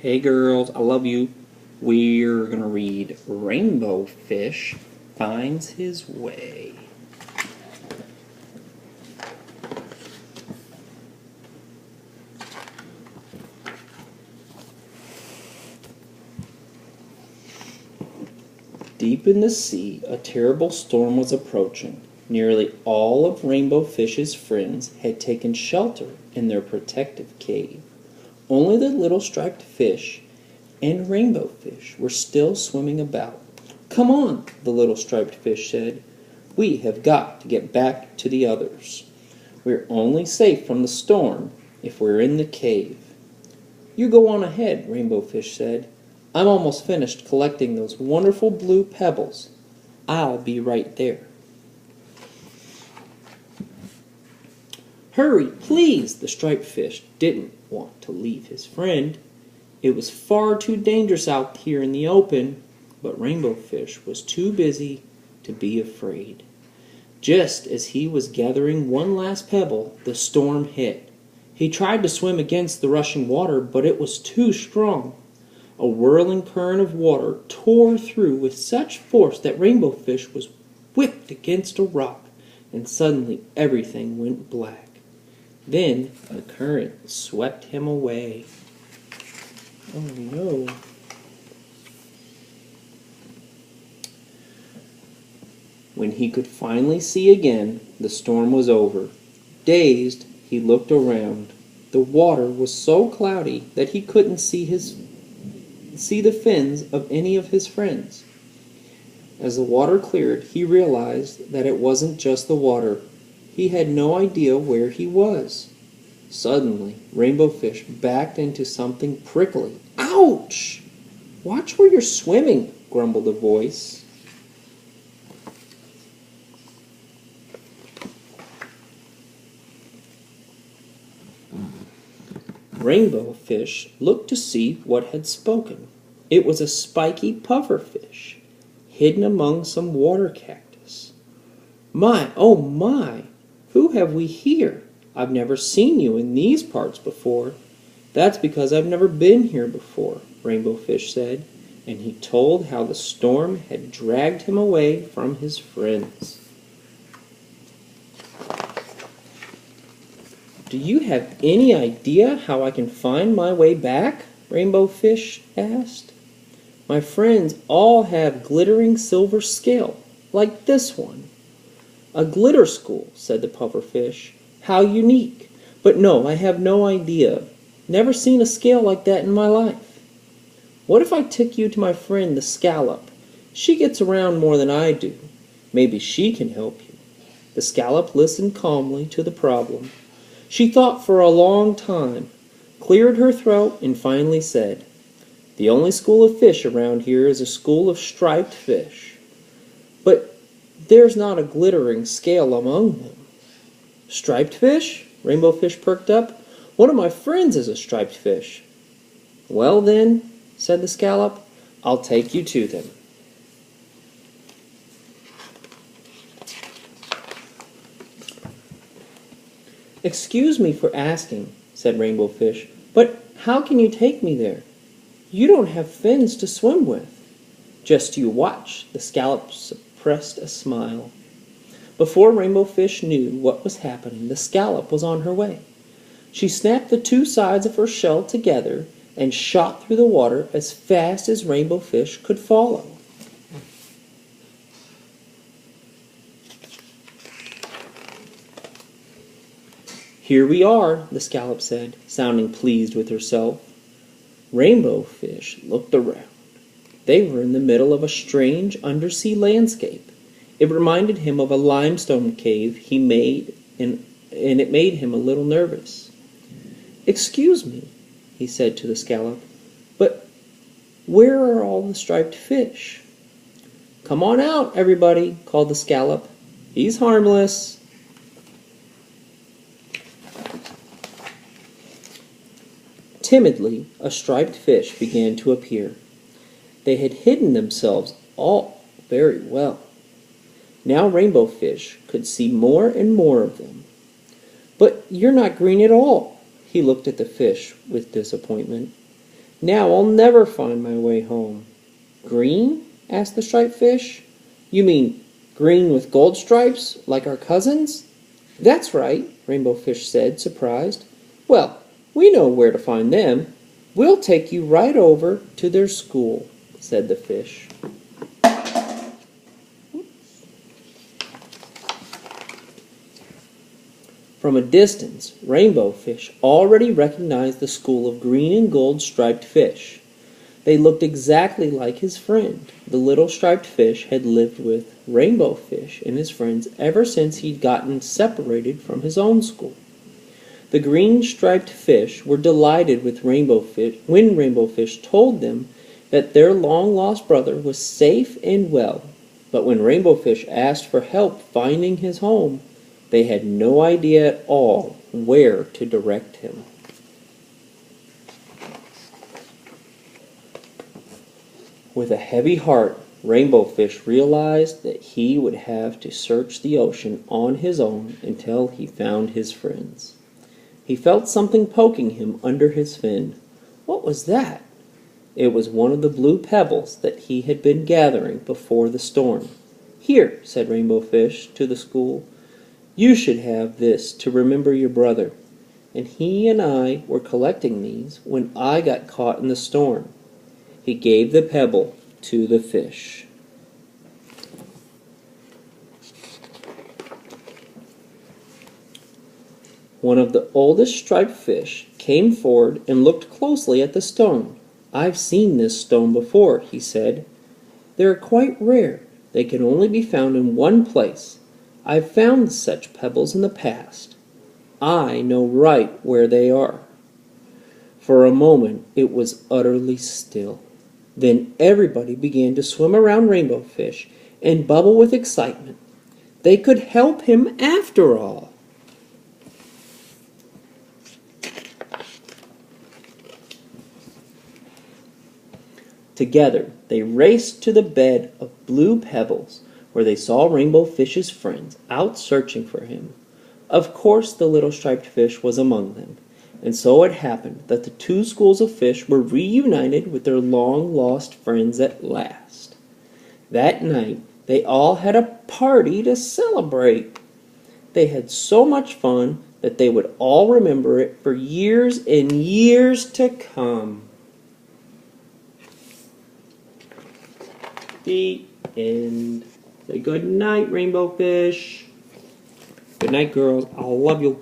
Hey girls, I love you. We're gonna read Rainbow Fish Finds His Way. Deep in the sea, a terrible storm was approaching. Nearly all of Rainbow Fish's friends had taken shelter in their protective cave. Only the little striped fish and Rainbow Fish were still swimming about. "Come on," the little striped fish said. "We have got to get back to the others. We're only safe from the storm if we're in the cave." "You go on ahead," Rainbow Fish said. "I'm almost finished collecting those wonderful blue pebbles. I'll be right there." "Hurry, please!" The striped fish didn't want to leave his friend. It was far too dangerous out here in the open, but Rainbow Fish was too busy to be afraid. Just as he was gathering one last pebble, the storm hit. He tried to swim against the rushing water, but it was too strong. A whirling current of water tore through with such force that Rainbow Fish was whipped against a rock, and suddenly everything went black. Then the current swept him away. Oh no. When he could finally see again, the storm was over. Dazed, he looked around. The water was so cloudy that he couldn't see the fins of any of his friends. As the water cleared, he realized that it wasn't just the water. He had no idea where he was. Suddenly, Rainbow Fish backed into something prickly. "Ouch! Watch where you're swimming," grumbled a voice. Rainbow Fish looked to see what had spoken. It was a spiky pufferfish, hidden among some water cactus. "My, oh my! Who have we here? I've never seen you in these parts before." "That's because I've never been here before," Rainbow Fish said, and he told how the storm had dragged him away from his friends. "Do you have any idea how I can find my way back?" Rainbow Fish asked. "My friends all have glittering silver scale, like this one." "A glitter school," said the pufferfish. "How unique! But no, I have no idea. Never seen a scale like that in my life." "What if I took you to my friend the scallop? She gets around more than I do. Maybe she can help you." The scallop listened calmly to the problem. She thought for a long time, cleared her throat, and finally said, "The only school of fish around here is a school of striped fish. But there's not a glittering scale among them." "Striped fish?" Rainbow Fish perked up. "One of my friends is a striped fish." "Well then," said the scallop, "I'll take you to them." "Excuse me for asking," said Rainbow Fish, "but how can you take me there? You don't have fins to swim with." "Just you watch," the scallop suppressed a smile. Before Rainbow Fish knew what was happening, the scallop was on her way. She snapped the two sides of her shell together and shot through the water as fast as Rainbow Fish could follow. "Here we are," the scallop said, sounding pleased with herself. Rainbow Fish looked around. They were in the middle of a strange undersea landscape. It reminded him of a limestone cave he made, and it made him a little nervous. "Excuse me," he said to the scallop, "but where are all the striped fish?" "Come on out, everybody," called the scallop. "He's harmless." Timidly, a striped fish began to appear. They had hidden themselves all very well. Now Rainbow Fish could see more and more of them. "But you're not green at all." He looked at the fish with disappointment. Now I'll never find my way home." "Green?" asked the striped fish. "You mean green with gold stripes, like our cousins?" "That's right," Rainbow Fish said, surprised. "Well, we know where to find them. We'll take you right over to their school," said the fish. From a distance, Rainbow Fish already recognized the school of green and gold striped fish. They looked exactly like his friend. The little striped fish had lived with Rainbow Fish and his friends ever since he'd gotten separated from his own school. The green striped fish were delighted with Rainbow Fish when Rainbow Fish told them that their long-lost brother was safe and well. But when Rainbow Fish asked for help finding his home, they had no idea at all where to direct him. With a heavy heart, Rainbow Fish realized that he would have to search the ocean on his own until he found his friends. He felt something poking him under his fin. What was that? It was one of the blue pebbles that he had been gathering before the storm. "Here," said Rainbow Fish to the school. "You should have this to remember your brother. And he and I were collecting these when I got caught in the storm." He gave the pebble to the fish. One of the oldest striped fish came forward and looked closely at the stone. "I've seen this stone before," he said. "They're quite rare. They can only be found in one place. I've found such pebbles in the past. I know right where they are." For a moment it was utterly still. Then everybody began to swim around Rainbow Fish and bubble with excitement. They could help him after all. Together they raced to the bed of blue pebbles, where they saw Rainbow Fish's friends out searching for him. Of course the little striped fish was among them, and so it happened that the two schools of fish were reunited with their long-lost friends at last. That night they all had a party to celebrate. They had so much fun that they would all remember it for years and years to come. The end. Say good night, Rainbow Fish. Good night, girls. I love you.